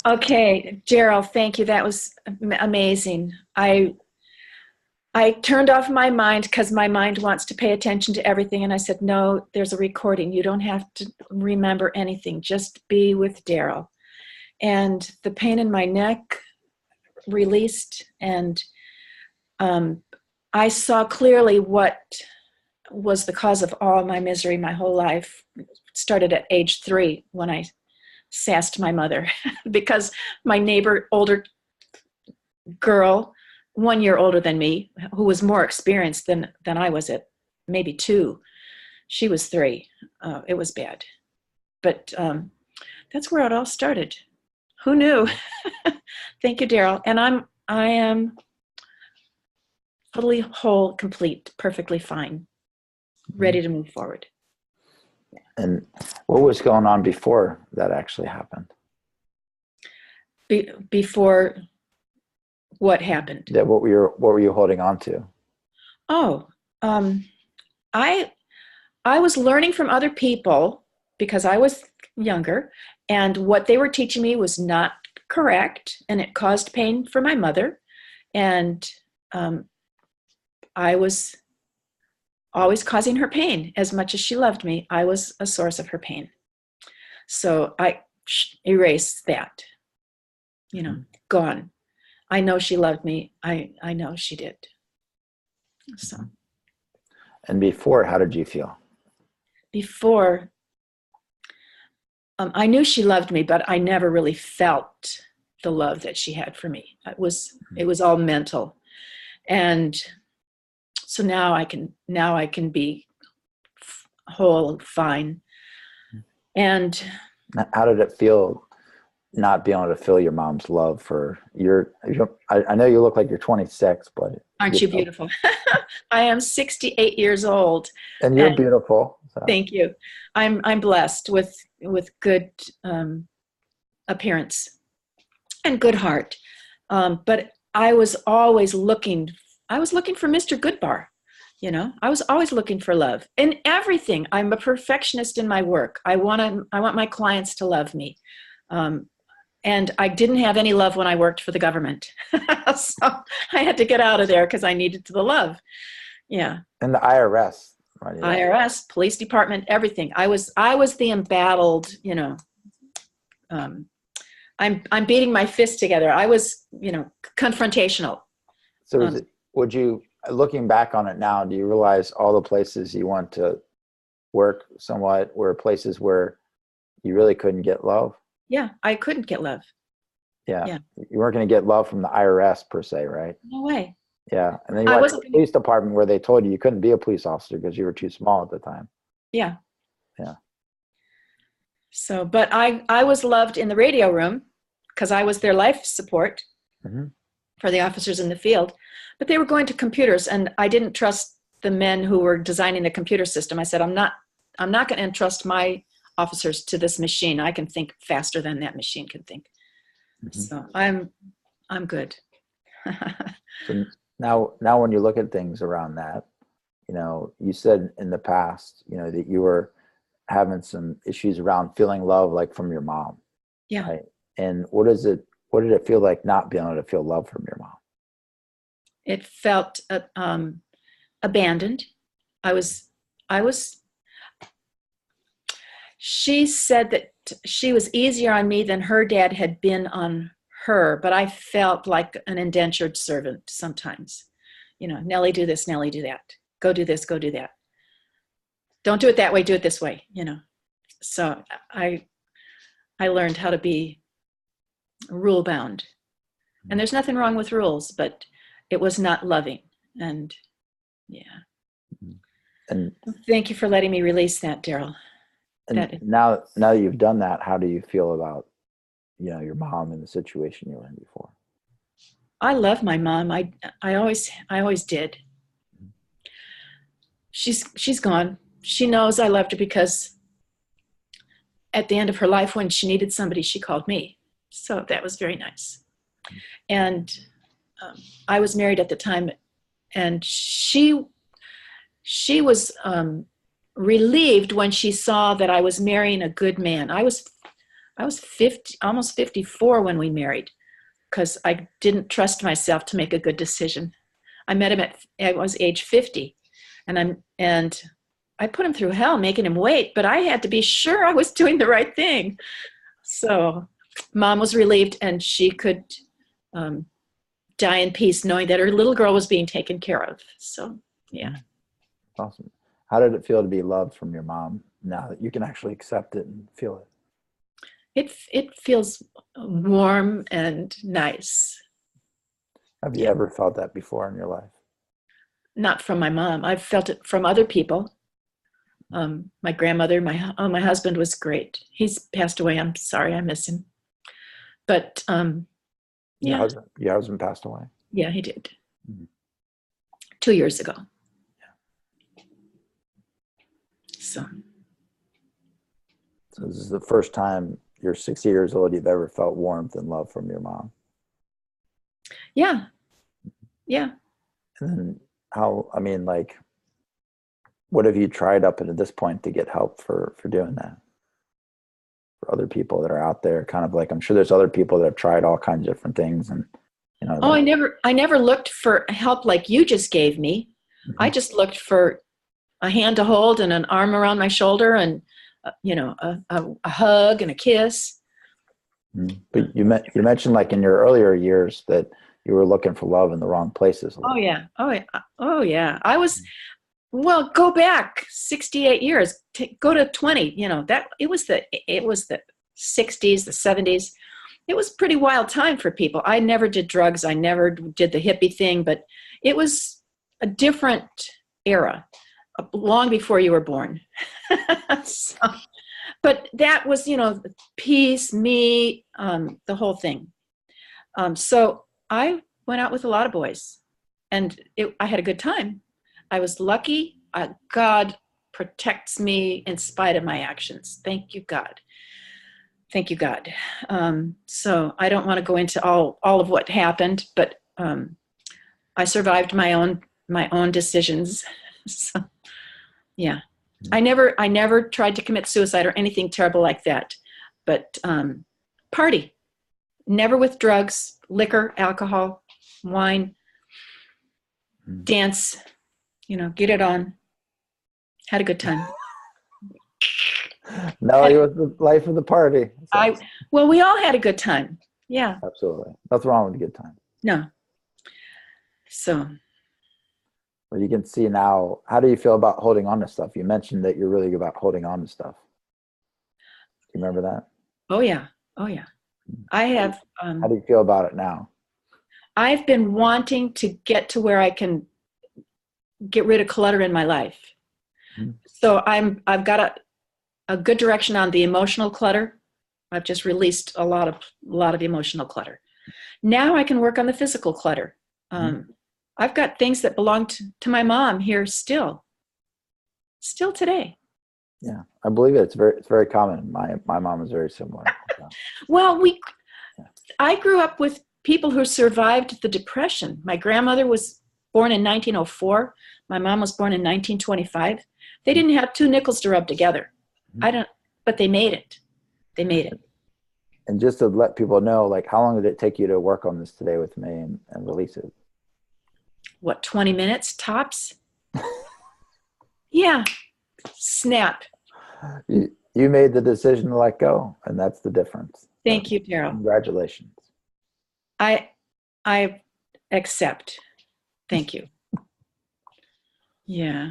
Okay, Daryl, thank you. That was amazing. I turned off my mind because my mind wants to pay attention to everything, and I said, "No, there's a recording. You don't have to remember anything. Just be with Daryl." And the pain in my neck released, and um, I saw clearly what was the cause of all my misery my whole life. It started at age 3 when I sassed my mother because my neighbor, older girl, 1 year older than me, who was more experienced than I was at maybe 2, she was 3. It was bad, but that's where it all started. Who knew? Thank you, Daryl. And I am totally whole, complete, perfectly fine, ready to move forward. And what was going on before that actually happened? Before what happened? That what were you holding on to? Oh, I was learning from other people because I was younger, and what they were teaching me was not correct, and it caused pain for my mother. And I was always causing her pain. As much as she loved me, I was a source of her pain. So I erased that, gone. I know she loved me. I know she did. So. And before, how did you feel? Before, I knew she loved me, but I never really felt the love that she had for me. It was all mental. And so now I can be whole, fine. And how did it feel not being able to feel your mom's love for I know you look like you're 26, but aren't you beautiful? I am 68 years old. And you're beautiful. So. Thank you. I'm blessed with good appearance and good heart. But I was always looking for Mr. Goodbar. I was always looking for love in everything. I'm a perfectionist in my work. I want my clients to love me. And I didn't have any love when I worked for the government. So I had to get out of there because I needed the love. Yeah. And the IRS. Right? IRS, police department, everything. I was the embattled, I'm beating my fist together. I was, confrontational. So would you, looking back on it now, do you realize all the places you want to work somewhat were places where you really couldn't get love? Yeah, I couldn't get love. Yeah. You weren't going to get love from the IRS per se, right? No way. Yeah. And then you went to the police department where they told you couldn't be a police officer because you were too small at the time. Yeah. Yeah. So, but I was loved in the radio room because I was their life support for the officers in the field. But they were going to computers, and I didn't trust the men who were designing the computer system. I said, I'm not going to entrust my officers to this machine. I can think faster than that machine can think. So I'm good. So now when you look at things around that, you said in the past, that you were having some issues around feeling love, like from your mom. Yeah. Right? And what did it feel like not being able to feel love from your mom? It felt abandoned. She said that she was easier on me than her dad had been on her, but I felt like an indentured servant sometimes. Nellie, do this, Nellie, do that. Go do this, go do that. Don't do it that way, do it this way, So I learned how to be rule bound. And there's nothing wrong with rules, but it was not loving. And yeah. And thank you for letting me release that, Daryl. And now that you've done that, how do you feel about, your mom and the situation you were in before? I love my mom. I always did. She's gone. She knows I loved her because at the end of her life, when she needed somebody, she called me. So that was very nice. And I was married at the time, and she was relieved when she saw that I was marrying a good man. I was I was 50, almost 54 when we married, because I didn't trust myself to make a good decision. I met him I was age 50, and I put him through hell making him wait, but I had to be sure I was doing the right thing. So Mom was relieved, and she could die in peace knowing that her little girl was being taken care of. So, yeah. Awesome. How did it feel to be loved from your mom now that you can actually accept it and feel it? It feels warm and nice. Have you ever felt that before in your life? Not from my mom. I've felt it from other people. My grandmother, my husband was great. He's passed away. I'm sorry, I miss him. But yeah. Your husband passed away? Yeah, he did. Mm-hmm. 2 years ago. Yeah. So This is the first time you're 60 years old you've ever felt warmth and love from your mom. Yeah. Yeah. And then what have you tried up until this point to get help for doing that? For other people that are out there, kind of like, I'm sure there's other people that have tried all kinds of different things, and Oh, I never looked for help like you just gave me. Mm-hmm. I just looked for a hand to hold and an arm around my shoulder, and a hug and a kiss. Mm-hmm. But you mentioned, like, in your earlier years that you were looking for love in the wrong places. Oh yeah. I was. Well, go back 68 years. Go to 20. That it was the 60s, the 70s. It was a pretty wild time for people. I never did drugs. I never did the hippie thing, but it was a different era, long before you were born. But that was, peace, me, the whole thing. So I went out with a lot of boys, and I had a good time. I was lucky. God protects me in spite of my actions. Thank you, God. Thank you, God. So I don't want to go into all of what happened, but I survived my own decisions. So, yeah, I never tried to commit suicide or anything terrible like that. But party, never with drugs, liquor, alcohol, wine, dance. Get it on. Had a good time. Nellie was the life of the party. So. Well, we all had a good time. Yeah. Absolutely. Nothing wrong with a good time. No. So. Well, you can see now, how do you feel about holding on to stuff? You mentioned that you're really good about holding on to stuff. Do you remember that? Oh, yeah. Oh, yeah. I have. How do you feel about it now? I've been wanting to get to where I can get rid of clutter in my life. Mm-hmm. So I've got a good direction on the emotional clutter. I've just released a lot of emotional clutter. Now I can work on the physical clutter. I've got things that belong to my mom here still today. Yeah, I believe it. It's very common. My mom is very similar. So. Well, I grew up with people who survived the Depression. My grandmother was born in 1904. My mom was born in 1925. They didn't have 2 nickels to rub together. But they made it. They made it. And just to let people know, like, how long did it take you to work on this today with me and release it? What, 20 minutes tops? Yeah. Snap. You made the decision to let go, and that's the difference. Thank you, Daryl. Congratulations. I accept. Thank you. Yeah.